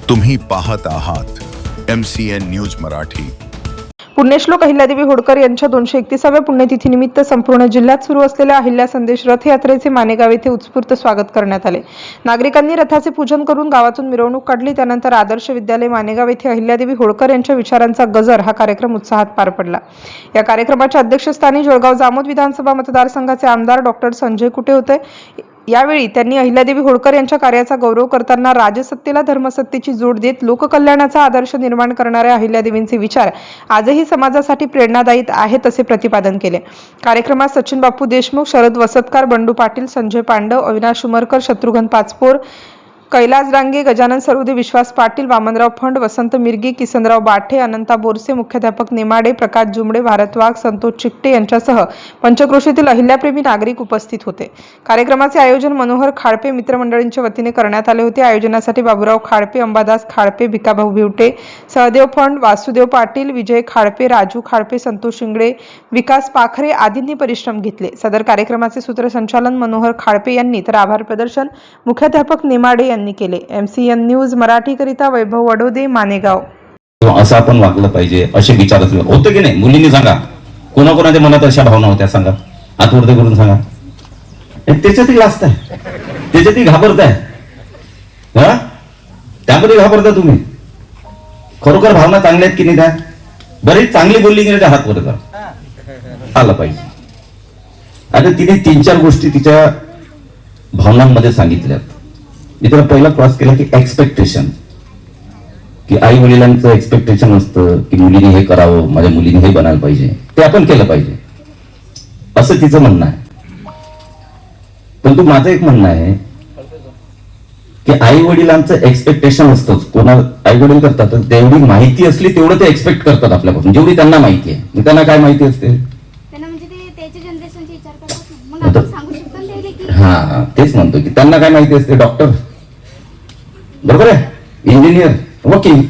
तुम्ही पाहत आहात MCN न्यूज मराठी। पुण्यश्लोक अहिल्यादेवी होळकर यांच्या 231व्या पुण्यतिथीनिमित्त संपूर्ण जिल्ह्यात सुरू असलेल्या अहिल्या संदेश रथयात्रेचे मानेगाव येथे उत्स्फूर्त स्वागत करण्यात आले। नागरिकांनी रथाचे पूजन करून गावातून मिरवणूक काढली। त्यानंतर आदर्श विद्यालय मानेगाव येथे अहिल्यादेवी होळकर यांच्या विचारांचा गजर हा कार्यक्रम उत्साहात पार पडला। या कार्यक्रमाच्या अध्यक्षस्थानी जळगाव जामोद विधानसभा मतदारसंघाचे आमदार डॉक्टर संजय कुटे होते। यावेळी त्यांनी अहिल्यादेवी होळकर यांच्या कार्याचा गौरव करताना राजसत्तेला धर्मसत्तेची जोड देत लोककल्याणाचा आदर्श निर्माण करणाऱ्या अहिल्यादेवींचे विचार आजही समाजासाठी प्रेरणादायी आहेत असे प्रतिपादन केले। कार्यक्रमात सचिन बापू देशमुख, शरद वसतकार, बंडू पाटील, संजय पांडव, अविनाश उमरकर, शत्रुघ्न पाचपोर, कैलास डांगे, गजानन सरोदे, विश्वास पाटील, वामनराव फंड, वसंत मिरगी, किसनराव बाठे, अनंता बोरसे, मुख्याध्यापक नेमाडे, प्रकाश जुमडे, भारत वाघ, संतोष चिकटे यांच्यासह पंचक्रोशीतील अहिल्याप्रेमी नागरिक उपस्थित होते। कार्यक्रमाचे आयोजन मनोहर खाडपे मित्रमंडळींच्या वतीने करण्यात आले होते। आयोजनासाठी बाबूराव खाडपे, अंबादास खाडपे, भिकाभाऊ भिवटे, सहदेव फंड, वासुदेव पाटील, विजय खाडपे, राजू खाडपे, संतोष शिंगडे, विकास पाखरे आदींनी परिश्रम घेतले। सदर कार्यक्रमाचे सूत्रसंचालन मनोहर खाडपे यांनी तर आभार प्रदर्शन मुख्याध्यापक नेमाडे यांनी केले। MCN न्यूज मराठी करिता वैभव वडोदे, मानेगाव। असं आपण वागलं पाहिजे असे विचार होते की नाही? मुलींनी सांगा, कोणाकोणाच्या मनात अशा भावना होत्या सांगा, हातवरती करून सांगा। त्याच्यातही लाजताय, त्याच्यातही घाबरताय, त्यामध्ये घाबरता तुम्ही। खरोखर भावना चांगल्या आहेत की नाही? त्या बरीच चांगली बोलली की हात वर आला पाहिजे। आता तिने 3-4 गोष्टी तिच्या भावनांमध्ये सांगितल्यात। मी त्याला पहिला क्रॉस केला की एक्सपेक्टेशन, की आई वडिलांचं एक्सपेक्टेशन असतं की मुलीने हे करावं, माझ्या मुलीने हे बनायला पाहिजे, ते आपण केलं पाहिजे असं तिचं म्हणणं आहे। परंतु माझं एक म्हणणं आहे की आई वडिलांचं एक्सपेक्टेशन असतंच। कोणा आई वडील करतात तेवढी माहिती असली तेवढं ते एक्सपेक्ट करतात आपल्यापासून, जेवढी त्यांना माहिती आहे। त्यांना काय माहिती असते? हा, तेच म्हणतो की त्यांना काय माहिती असते? डॉक्टर, बरोबर आहे, इंजिनियर, वकील,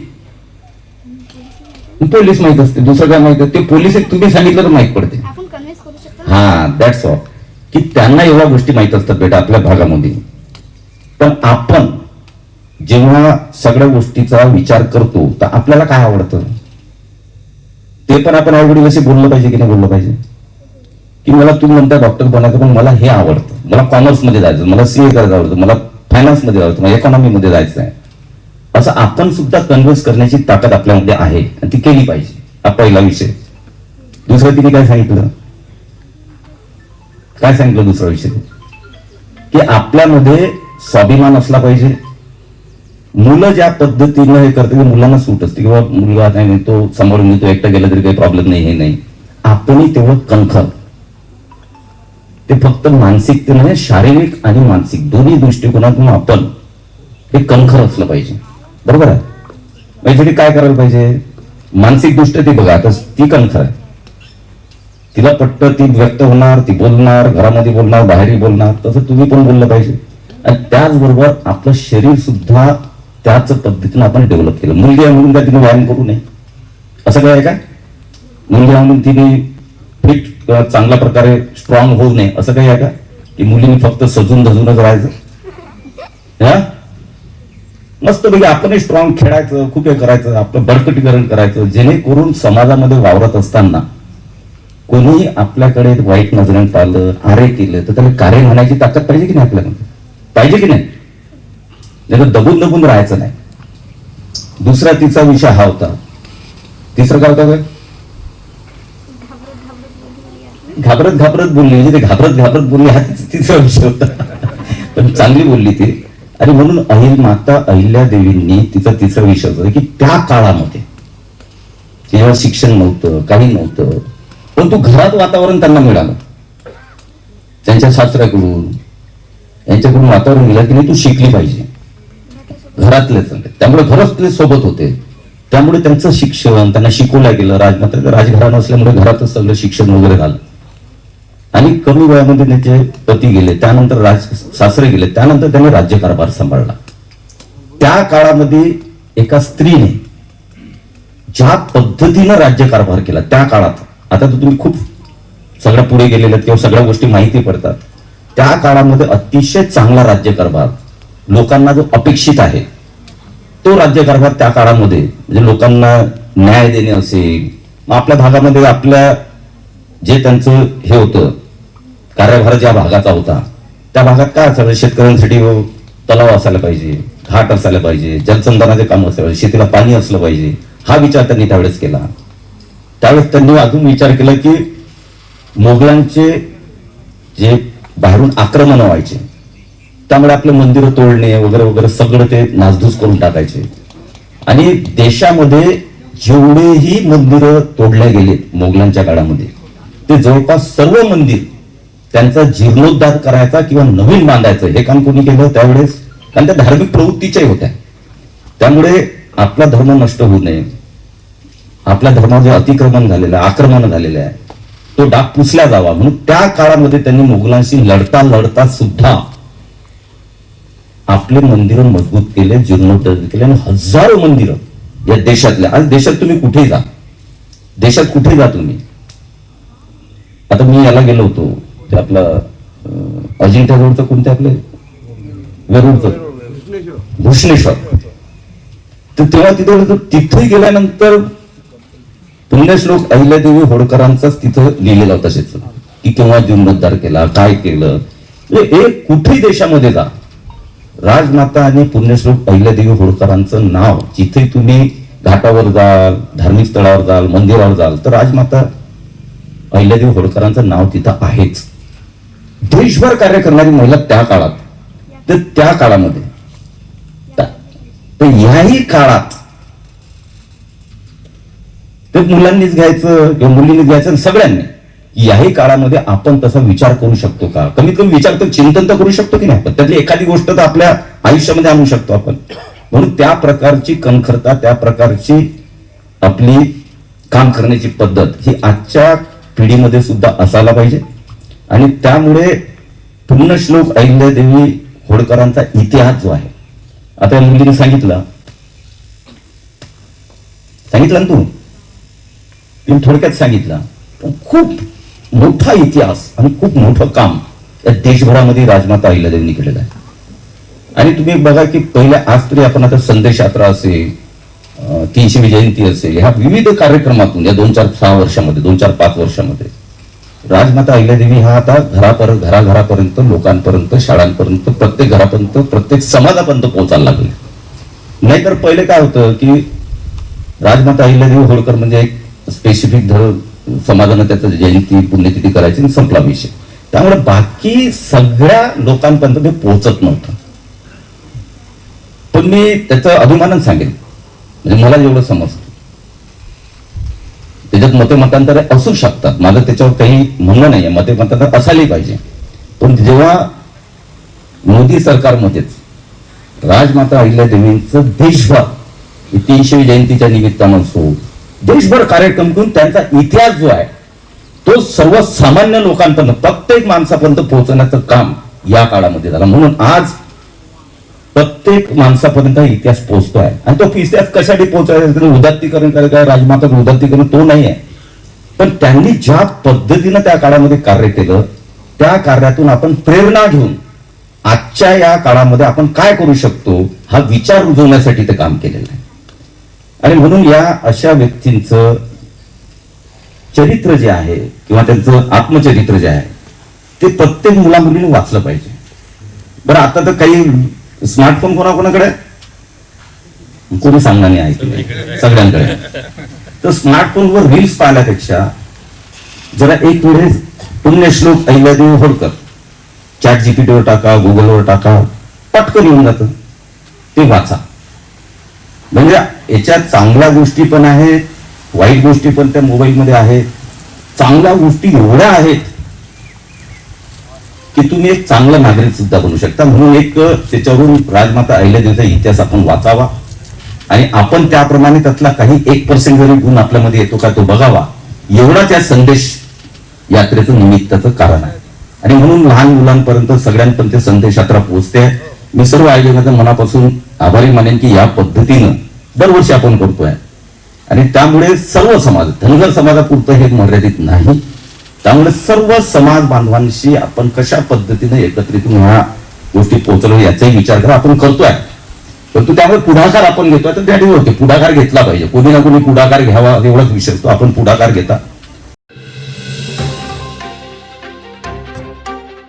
पोलीस माहित असते। दुसरं काय माहित असते? पोलीस एक तुम्ही सांगितलं तर माहित पडते। हा, दॅट्स ऑल, की त्यांना एवढ्या गोष्टी माहित असतात बेटा आपल्या भागामध्ये। पण आपण जेव्हा सगळ्या गोष्टीचा विचार करतो तर आपल्याला काय आवडतं ते पण आपण आई वडील असे बोललं पाहिजे की नाही बोललं पाहिजे? की मला तुम्ही म्हणता डॉक्टर बनायचं, पण मला हे आवडतं, मला कॉमर्स मध्ये जायचं, मला CA करायचं आवडतं, मला फायनान्स मध्ये जायचं, मला इकॉनॉमी मध्ये जायचं आहे, असं आपण सुद्धा कन्व्हिन्स करण्याची ताकद आपल्यामध्ये आहे आणि ती केली पाहिजे। हा पहिला विषय। दुसरं तिने काय सांगितलं? दुसरा विषय की आपल्यामध्ये स्वाभिमान असला पाहिजे। मुलं ज्या पद्धतीनं हे करते की मुलांना सूट असते किंवा मुलगा नाही तो सांभाळून घेतो, एकटा गेला तरी काही प्रॉब्लेम नाही, हे नाही, आपणही तेवढं कणखर। ते फक्त मानसिकतेने नाही, शारीरिक आणि मानसिक दोन्ही दृष्टिकोनातून आपण हे कणखर असलं पाहिजे, बरोबर आहे? यासाठी काय करायला पाहिजे? मानसिक दृष्ट्या ती बघा, आता ती कणखर आहे, तिला पटतं, ती व्यक्त होणार, ती बोलणार, घरामध्ये बोलणार, बाहेरही बोलणार, तसं तुम्ही पण बोललं पाहिजे। आणि त्याचबरोबर आपलं शरीर सुद्धा त्याच पद्धतीने आपण डेव्हलप केलं। मुलगी आहे म्हणून काय तिने व्यायाम करू नये असं काय आहे का? मुलगी आहे म्हणून तिने फिट चांगल्या प्रकारे स्ट्रॉंग होऊ नये असं काही आहे का? की मुलीने फक्त सजून धजूनच राहायचं? मस्त पैकी आपणही स्ट्रॉंग खेळायचं, खूप हे करायचं, आपलं बळकटीकरण करायचं, जेणेकरून समाजामध्ये वावरत असताना कोणीही आपल्याकडे वाईट नजरेने पाहिलं, आरे केलं तर त्याला कार्य म्हणायची ताकद पाहिजे की नाही आपल्याकडे? पाहिजे की नाही? त्याला दबून दबून राहायचं नाही। दुसरा तिचा विषय हा होता। तिसरं काय होता? घाबरत घाबरत बोलली, म्हणजे ते घाबरत घाबरत बोलली हा तिसरा विषय होता। पण चांगली बोलली ती। आणि म्हणून माता अहिल्यादेवींनी तिचा तिसरा विषय होता की त्या काळामध्ये जेव्हा शिक्षण नव्हतं, काही नव्हतं, पण तो घरात वातावरण त्यांना मिळालं, त्यांच्या सासऱ्याकडून यांच्याकडून वातावरण मिळालं की नाही तू शिकली पाहिजे, घरातले चांगले, त्यामुळे घरातले सोबत होते, त्यामुळे त्यांचं शिक्षण त्यांना शिकवलं गेलं। राजघराणं असल्यामुळे घरातच सगळं शिक्षण वगैरे झालं। आणि कमी वयामध्ये त्याचे पती गेले, त्यानंतर सासरे गेले, त्यानंतर त्यांनी राज्यकारभार सांभाळला। त्या काळामध्ये एका स्त्रीने ज्या पद्धतीनं राज्यकारभार केला त्या काळात, आता तर तुम्ही खूप सगळ्या पुढे गेलेले किंवा सगळ्या गोष्टी माहिती पडतात, त्या काळामध्ये अतिशय चांगला राज्यकारभार लोकांना जो अपेक्षित आहे तो राज्यकारभार त्या काळामध्ये म्हणजे लोकांना न्याय देणे असेल, मग आपल्या भागामध्ये आपल्या जे त्यांचं हे होतं कार्यभार ज्या भागाचा होता त्या भागात काय असायचं, शेतकऱ्यांसाठी तलाव असायला पाहिजे, घाट असायला पाहिजे, जलसंधारणाचे काम असायला पाहिजे, शेतीला पाणी असलं पाहिजे, हा विचार त्यांनी त्यावेळेस केला. त्यावेळेस त्यांनी अजून विचार केला की मोगलांचे जे बाहेरून आक्रमण व्हायचे त्यामुळे आपले मंदिरं तोडणे वगैरे वगैरे सगळं ते नासधूस करून टाकायचे. आणि देशामध्ये जेवढेही मंदिरं तोडले गेले मोगलांच्या काळामध्ये ते जवळपास सर्व मंदिर त्यांचा जीर्णोद्धार करायचा किंवा नवीन बांधायचं हे काम कोणी केलं त्यावेळेस, कारण त्या धार्मिक प्रवृत्तीच्याही होत्या. त्यामुळे आपला धर्म नष्ट होऊ नये, आपल्या धर्मावर जे अतिक्रमण झालेलं आहे, आक्रमण झालेलं आहे, तो डाग पुसला जावा म्हणून त्या काळामध्ये त्यांनी मोगलांशी लढता लढता सुद्धा आपले मंदिरं मजबूत केले, जीर्णोद्धार केले. आणि हजारो मंदिरं या देशातल्या, आज देशात तुम्ही कुठेही जा, देशात कुठेही जा तुम्ही. आता मी याला गेलो होतो ते आपलं अजिंठा रोडचं कोणते आपले वेरूळचं भूषणेश्वर, तर तेव्हा तिथे गेल्यानंतर पुण्यश्लोक अहिल्यादेवी होळकरांचाच तिथं लिहिलेला होता शेत की केव्हा जीर्णोद्धार केला, काय केलं. एक कुठेही देशामध्ये जा, राजमाता आणि पुण्यश्लोक अहिल्यादेवी होळकरांचं नाव जिथे तुम्ही घाटावर जाल, धार्मिक स्थळावर जाल, मंदिरावर जाल तर राजमाता अहिल्यादेवी होळकरांचं नाव तिथं आहेच. देशभर कार्य करणारी महिला त्या काळात, तर त्या काळामध्ये तर याही काळात ते मुलांनीच घ्यायचं किंवा मुलींनीच घ्यायचं, सगळ्यांनी याही काळामध्ये आपण तसा विचार करू शकतो का? कमीत कमी विचार तर चिंतन तर करू शकतो की नाही? पण त्यातली एखादी गोष्ट तर आपल्या आयुष्यामध्ये आणू शकतो आपण. म्हणून त्या प्रकारची कणखरता, त्या प्रकारची आपली काम करण्याची पद्धत ही आजच्या पिढीमध्ये सुद्धा असायला पाहिजे. आणि त्यामुळे पुण्यश्लोक अहिल्यादेवी होळकरांचा इतिहास जो आहे, आता या मुलीने सांगितलं ना तू थोडक्यात सांगितलं, पण खूप मोठा इतिहास आणि खूप मोठं काम या देशभरामध्ये राजमाता अहिल्यादेवींनी केलेलं आहे. आणि तुम्ही बघा की पहिल्या आज तरी आपण आता संदेश यात्रा असेल, 300वी जयंती असेल, ह्या विविध कार्यक्रमातून या 2-4-6 वर्षामध्ये 2-4-5 वर्षामध्ये राजमाता अहिल्यादेवी हा आता घराघरापर्यंत, लोकांपर्यंत, शाळांपर्यंत, प्रत्येक घरापर्यंत, प्रत्येक समाजापर्यंत पोहोचायला लागले. नाहीतर पहिले काय होतं की राजमाता अहिल्यादेवी होळकर म्हणजे एक स्पेसिफिक समाजानं त्याचं जयंती पुण्यतिथी करायची आणि संपला विषय. त्यामुळे बाकी सगळ्या लोकांपर्यंत ते पोहोचत नव्हतं. पण मी त्याचं अभिमानानं सांगेन, म्हणजे मला जेवढं समजतं त्याच्यात मतांतर असू शकतात, माझं त्याच्यावर काही म्हणणं नाहीये, मतांतर असायला पाहिजे. पण जेव्हा मोदी सरकारमध्येच राजमाता अहिल्यादेवींचं देशभर 300वी जयंतीच्या निमित्तानं असो, देशभर कार्यक्रम करून त्यांचा इतिहास जो आहे तो सर्वसामान्य लोकांपर्यंत, प्रत्येक माणसापर्यंत पोहोचण्याचं काम या काळामध्ये झालं. म्हणून आज प्रत्येक माणसापर्यंत इतिहास पोहोचतोय. आणि तो इतिहास कशासाठी पोहोचायचा, उदात्तीकरण करायचं, राजमाता उदात्तीकरण तो नाही आहे, पण त्यांनी ज्या पद्धतीनं त्या काळामध्ये कार्य केलं त्या कार्यातून आपण प्रेरणा घेऊन आजच्या या काळामध्ये आपण काय करू शकतो हा विचार रुजवण्यासाठी ते काम केलेलं आहे. आणि म्हणून या अशा व्यक्तींचं चरित्र जे आहे किंवा त्यांचं आत्मचरित्र जे आहे ते प्रत्येक मुलामुलीने वाचलं पाहिजे. बरं, आता तर काही स्मार्टफोन कोणाकोणाकडे कोणी सांगणार नाही ऐकलं सगळ्यांकडे. तर स्मार्टफोनवर रील्स पाहण्यापेक्षा जरा एक वेळेस पुण्यश्लोक अहिल्यादेवी होळकर ChatGPT वर टाका, गुगलवर टाका, पटकन येऊन जातं, ते वाचा. म्हणजे याच्यात चांगल्या गोष्टी पण आहेत, वाईट गोष्टी पण त्या मोबाईलमध्ये आहेत. चांगल्या गोष्टी एवढ्या आहेत की तुम्ही एक चांगला नागरिक सुद्धा बनू शकता. म्हणून एक त्याच्यावरून राजमाता अहिल्यादेवीचा इतिहास आपण वाचावा आणि आपण त्याप्रमाणे त्यातला काही 1% जरी गुण आपल्यामध्ये येतो का तो बघावा, एवढाच या संदेश यात्रेचं निमित्ताचं कारण आहे. आणि म्हणून लहान मुलांपर्यंत सगळ्यांपर्यंत संदेश यात्रा पोहोचते. मी सर्व आयोजकांचा मनापासून आभारी मानेन की या पद्धतीनं दरवर्षी आपण करतोय. आणि त्यामुळे सर्व समाज, धनगर समाजापुरतं हे मर्यादित नाही, त्यामुळे सर्व समाज बांधवांशी आपण कशा पद्धतीने एकत्रित ह्या गोष्टी पोहोचलो याचाही विचार करा. आपण करतोय परंतु त्यामुळे पुढाकार आपण घेतोय तर त्या ठिकाणी होते पुढाकार घेतला पाहिजे कोणी ना कोणी पुढाकार घ्यावा एवढाच विषय असतो आपण पुढाकार घेता